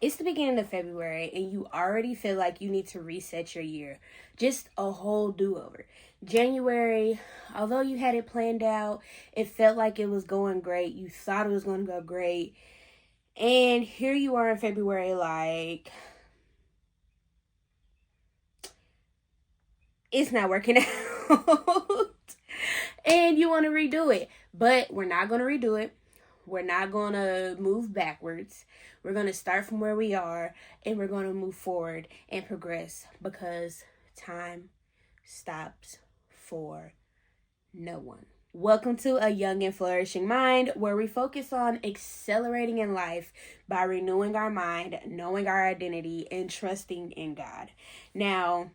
It's the beginning of February and you already feel like you need to reset your year. Just a whole do-over. January, although you had it planned out, it felt like it was going great. You thought it was going to go great. And here you are in February, like, it's not working out. And you want to redo it. But we're not going to redo it. We're not going to move backwards. We're going to start from where we are and we're going to move forward and progress because time stops for no one. Welcome to A Young and Flourishing Mind, where we focus on accelerating in life by renewing our mind, knowing our identity, and trusting in God. Now,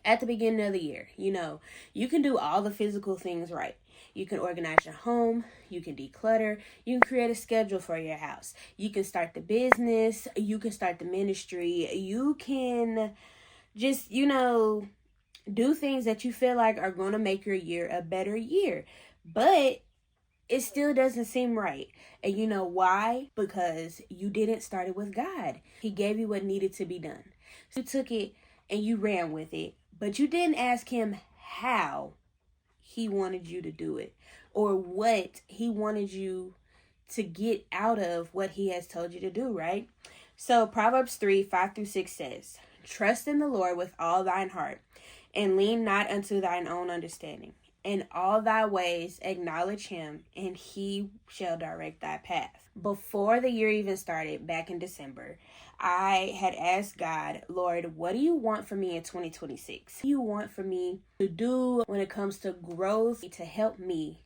at the beginning of the year, you can do all the physical things right. You can organize your home, you can declutter, you can create a schedule for your house, you can start the business, you can start the ministry, you can just, do things that you feel like are going to make your year a better year. But it still doesn't seem right. And you know why? Because you didn't start it with God. He gave you what needed to be done. So you took it and you ran with it, but you didn't ask him how he wanted you to do it or what he wanted you to get out of what he has told you to do, right? So Proverbs 3:5-6 says, "Trust in the Lord with all thine heart, and lean not unto thine own understanding. In all thy ways acknowledge him, and he shall direct thy path." Before the year even started, back in December, I had asked God, Lord, what do you want for me in 2026? What do you want for me to do when it comes to growth, to help me,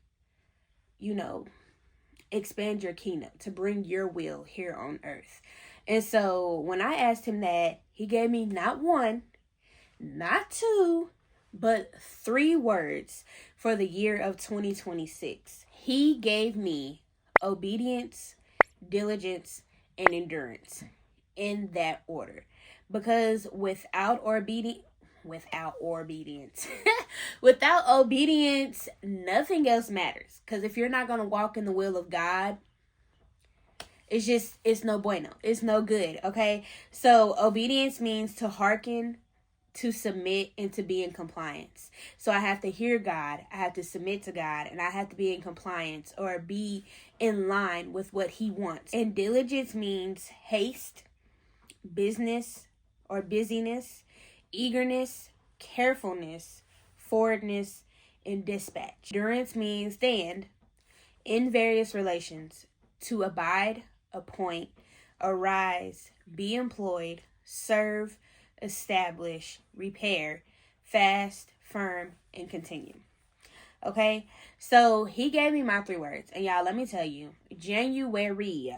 expand your kingdom, to bring your will here on earth? And so when I asked him that, he gave me not one, not two, but 3 words for the year of 2026. He gave me obedience, diligence, and endurance in that order. Because without obedience, without obedience, nothing else matters. Because if you're not going to walk in the will of God, it's no bueno. It's no good, okay? So obedience means to hearken, to submit, and to be in compliance. So I have to hear God, I have to submit to God, and I have to be in compliance or be in line with what he wants. And diligence means haste, business or busyness, eagerness, carefulness, forwardness, and dispatch. Endurance means stand in various relations, to abide, appoint, arise, be employed, serve, establish, repair, fast, firm, and continue. Okay, so he gave me my 3 words, and y'all, let me tell you, January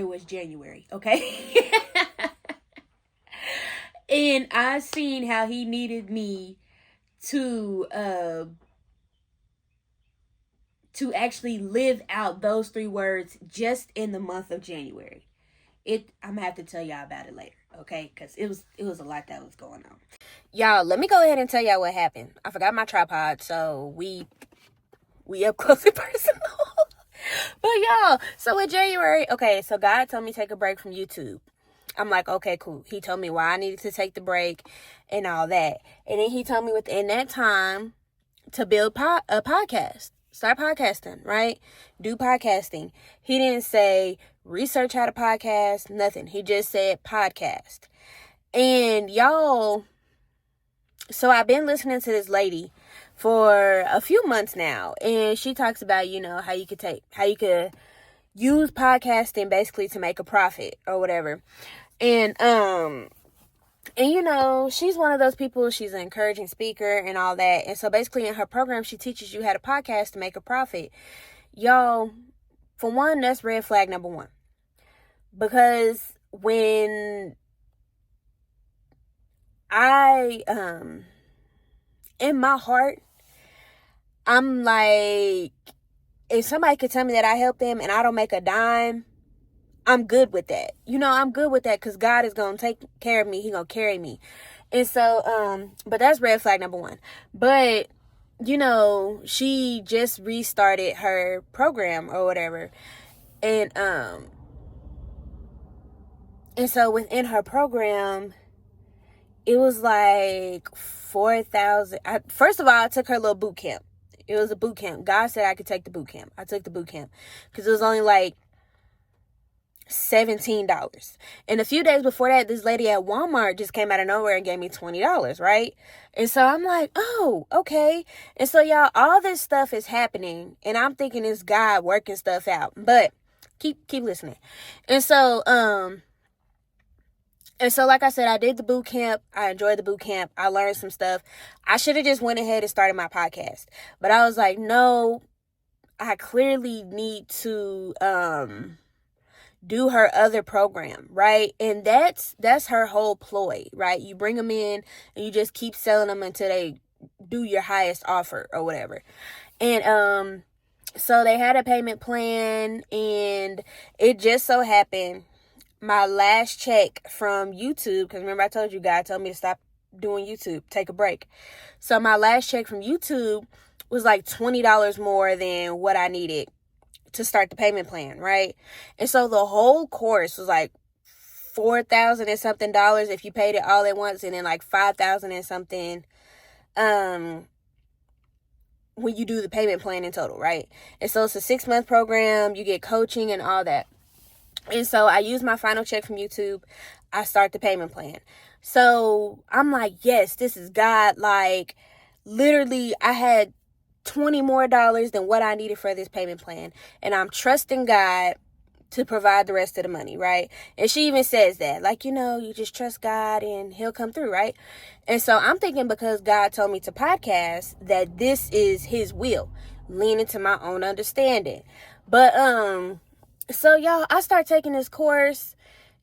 was January, okay? And I seen how he needed me to actually live out those 3 words just in the month of January. I'm gonna have to tell y'all about it later, okay? Because it was a lot that was going on. Y'all, let me go ahead and tell y'all what happened. I forgot my tripod, so we up close and personal. But y'all, so in January, okay, so God told me to take a break from YouTube. I'm like, okay, cool. He told me why I needed to take the break and all that. And then he told me within that time to build a podcast. Start podcasting, right? Do podcasting. He didn't say research how to podcast, nothing. He just said podcast. And y'all, so I've been listening to this lady for a few months now, and she talks about, how you could use podcasting basically to make a profit or whatever. And she's one of those people, she's an encouraging speaker and all that. And so basically in her program, she teaches you how to podcast to make a profit. Y'all, for one, that's red flag number 1. Because when I, in my heart, I'm like, if somebody could tell me that I help them and I don't make a dime, I'm good with that. I'm good with that because God is going to take care of me. He's going to carry me. And so, but that's red flag number 1. But she just restarted her program or whatever. And so within her program, it was like 4,000. First of all, I took her little boot camp. It was a boot camp. God said I could take the boot camp. I took the boot camp because it was only like $17. And a few days before that, this lady at Walmart just came out of nowhere and gave me $20, right? And so I'm like, oh, okay. And so y'all, all this stuff is happening, and I'm thinking it's God working stuff out. But keep listening. And so, like I said, I did the boot camp. I enjoyed the boot camp. I learned some stuff. I should have just went ahead and started my podcast. But I was like, no, I clearly need to do her other program, right? And that's her whole ploy, right? You bring them in and you just keep selling them until they do your highest offer or whatever. And so they had a payment plan, and it just so happened my last check from YouTube, because remember I told you, God told me to stop doing YouTube, take a break. So my last check from YouTube was like $20 more than what I needed to start the payment plan, right? And so the whole course was like $4,000 and something if you paid it all at once, and then like $5,000 and something when you do the payment plan in total, right? And so it's a 6-month program. You get coaching and all that. And so I use my final check from YouTube. I start the payment plan. So I'm like, yes, this is God. Like, literally, I had $20 more than what I needed for this payment plan. And I'm trusting God to provide the rest of the money, right? And she even says that, like, you just trust God and he'll come through, right? And so I'm thinking, because God told me to podcast, that this is his will, leaning to my own understanding. But, so y'all, I start taking this course,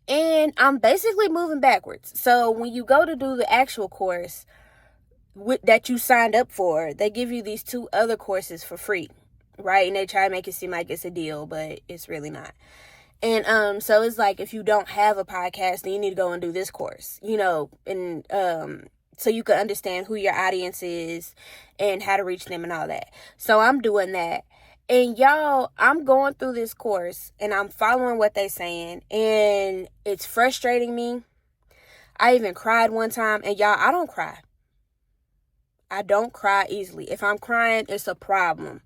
and I'm basically moving backwards. So when you go to do the actual course that you signed up for, they give you these 2 other courses for free, right? And they try to make it seem like it's a deal, but it's really not. And so it's like, if you don't have a podcast, then you need to go and do this course, and so you can understand who your audience is and how to reach them and all that. So I'm doing that. And y'all, I'm going through this course and I'm following what they're saying, and it's frustrating me. I even cried one time, and y'all, I don't cry. I don't cry easily. If I'm crying, it's a problem.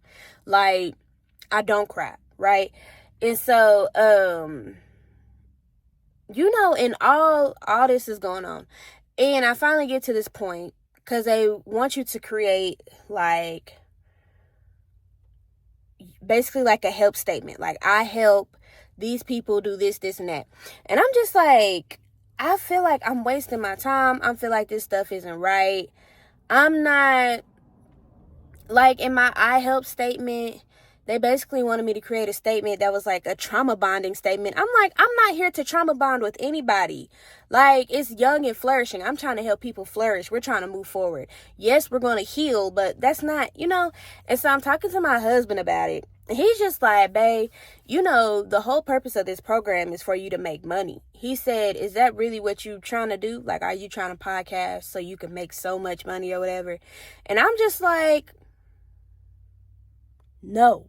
Like, I don't cry, right? And so, and all this is going on. And I finally get to this point, because they want you to create, like, basically like a help statement. Like, I help these people do this, and that. And I'm just like, I feel like I'm wasting my time. I feel like this stuff isn't right. I'm not, like, in my I help statement, they basically wanted me to create a statement that was like a trauma bonding statement. I'm like, I'm not here to trauma bond with anybody. Like, it's young and flourishing. I'm trying to help people flourish. We're trying to move forward. Yes, we're going to heal, but that's not, And so I'm talking to my husband about it. And he's just like, babe, the whole purpose of this program is for you to make money. He said, is that really what you trying to do? Like, are you trying to podcast so you can make so much money or whatever? And I'm just like, no.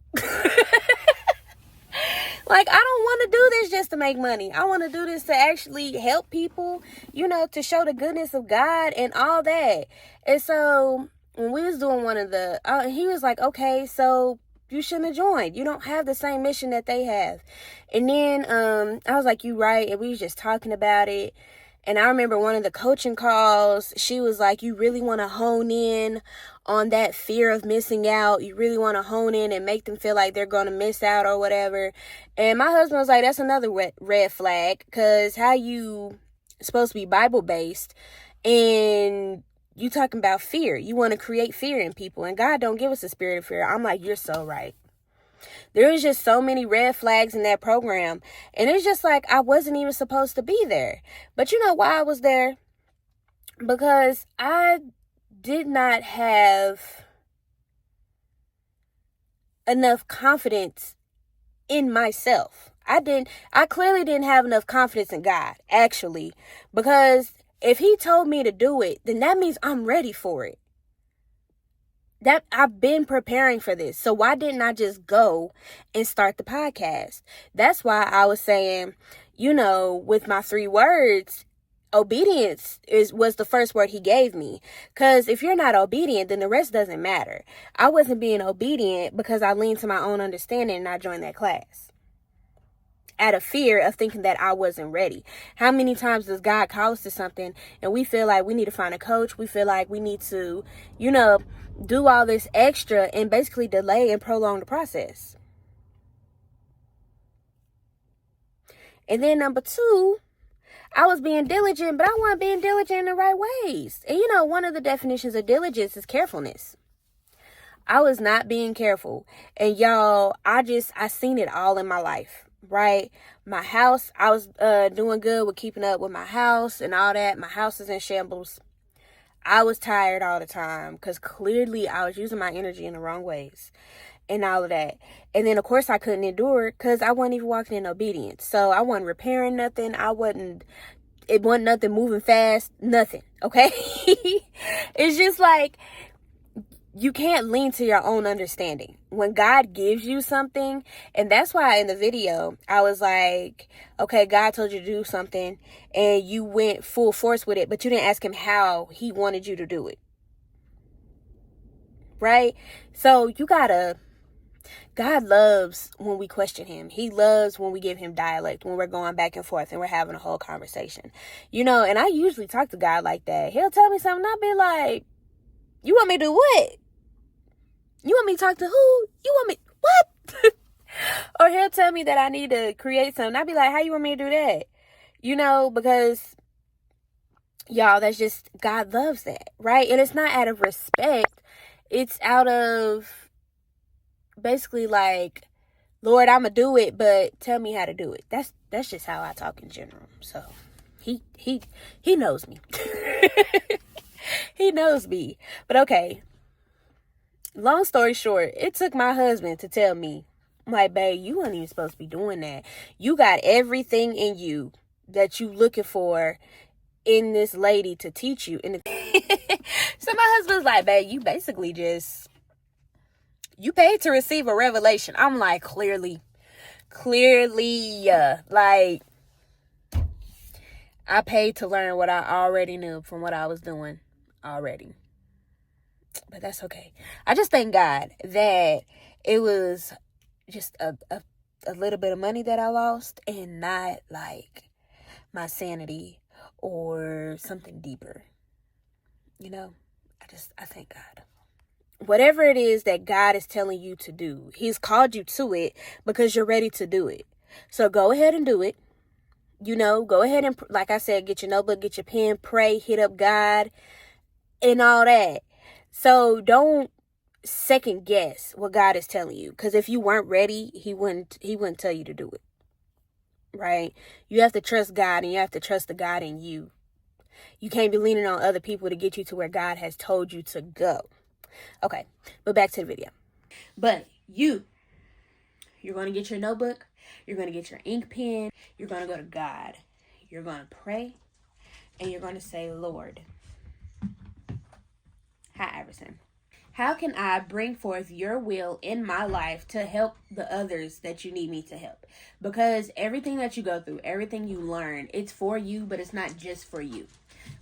Like, I don't want to do this just to make money. I want to do this to actually help people, to show the goodness of God and all that. And so when we was doing one of the, he was like, okay, so you shouldn't have joined. You don't have the same mission that they have. And then I was like, you right. And we was just talking about it. And I remember one of the coaching calls, she was like, you really want to hone in on that fear of missing out. You really want to hone in and make them feel like they're going to miss out or whatever. And my husband was like, that's another red flag, because how you supposed to be Bible-based and you talking about fear. You want to create fear in people, and God don't give us a spirit of fear. I'm like, you're so right. There was just so many red flags in that program. And it's just like, I wasn't even supposed to be there. But you know why I was there? Because I did not have enough confidence in myself. I clearly didn't have enough confidence in God, actually. Because if he told me to do it, then that means I'm ready for it. That I've been preparing for this. So why didn't I just go and start the podcast? That's why I was saying, with my 3 words, obedience was the first word he gave me. Because if you're not obedient, then the rest doesn't matter. I wasn't being obedient because I leaned to my own understanding and I joined that class out of fear of thinking that I wasn't ready. How many times does God call us to something and we feel like we need to find a coach? We feel like we need to, do all this extra and basically delay and prolong the process. And then number 2, I was being diligent, but I wasn't being diligent in the right ways. And one of the definitions of diligence is carefulness. I was not being careful. And y'all, I seen it all in my life, right? My house, I was doing good with keeping up with my house and all that. My house is in shambles. I was tired all the time because clearly I was using my energy in the wrong ways and all of that. And then, of course, I couldn't endure it because I wasn't even walking in obedience. So I wasn't repairing nothing. It wasn't nothing moving fast, nothing, okay? It's just like, you can't lean to your own understanding. When God gives you something, and that's why in the video, I was like, okay, God told you to do something, and you went full force with it, but you didn't ask him how he wanted you to do it. Right? So God loves when we question him. He loves when we give him dialect, when we're going back and forth and we're having a whole conversation. And I usually talk to God like that. He'll tell me something, I'll be like, you want me to do what? You want me to talk to who? You want me, what? Or he'll tell me that I need to create something. I'll be like, how you want me to do that? Because, y'all, that's just, God loves that, right? And it's not out of respect. It's out of basically like, Lord, I'm going to do it, but tell me how to do it. That's just how I talk in general. So he knows me. He knows me. But okay. Long story short, it took my husband to tell me, I'm like, babe, you weren't even supposed to be doing that. You got everything in you that you looking for in this lady to teach you. So my husband's like, babe, you basically you paid to receive a revelation. I'm like, clearly, like, I paid to learn what I already knew from what I was doing already. But that's okay. I just thank God that it was just a little bit of money that I lost and not like my sanity or something deeper. I thank God. Whatever it is that God is telling you to do, he's called you to it because you're ready to do it. So go ahead and do it. Go ahead and, like I said, get your notebook, get your pen, pray, hit up God and all that. So don't second guess what God is telling you. Because if you weren't ready, he wouldn't tell you to do it. Right? You have to trust God and you have to trust the God in you. You can't be leaning on other people to get you to where God has told you to go. Okay, but back to the video. But you're going to get your notebook. You're going to get your ink pen. You're going to go to God. You're going to pray. And you're going to say, Lord, hi, Iverson. How can I bring forth your will in my life to help the others that you need me to help? Because everything that you go through, everything you learn, it's for you, but it's not just for you,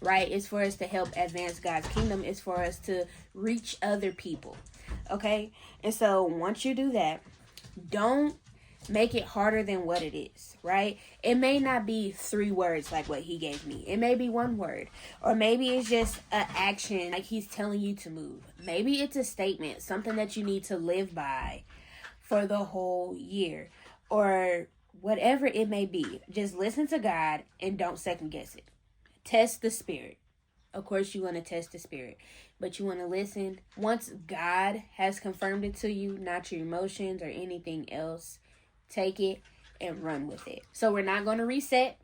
right? It's for us to help advance God's kingdom. It's for us to reach other people, okay? And so once you do that, don't make it harder than what it is, right? It may not be 3 words like what he gave me. It may be 1 word. Or maybe it's just an action like he's telling you to move. Maybe it's a statement, something that you need to live by for the whole year. Or whatever it may be. Just listen to God and don't second guess it. Test the spirit. Of course, you want to test the spirit, but you want to listen. Once God has confirmed it to you, not your emotions or anything else, take it and run with it. So we're not going to reset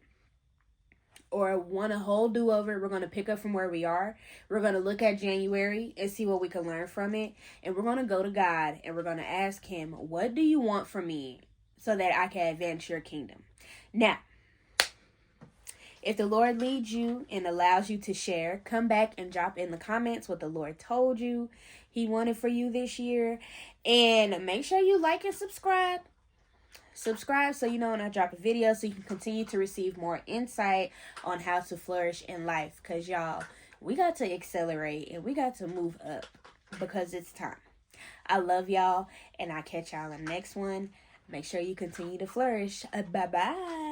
or want a whole do-over. We're going to pick up from where we are. We're going to look at January and see what we can learn from it. And we're going to go to God and we're going to ask him, what do you want from me so that I can advance your kingdom? Now, If the Lord leads you and allows you to share, come back and drop in the comments what the Lord told you He wanted for you this year. And make sure you like and subscribe. Subscribe so you know when I drop a video, so you can continue to receive more insight on how to flourish in life. Because y'all, we got to accelerate and we got to move up because it's time. I love y'all, and I'll catch y'all in the next one. Make sure you continue to flourish. Bye-bye.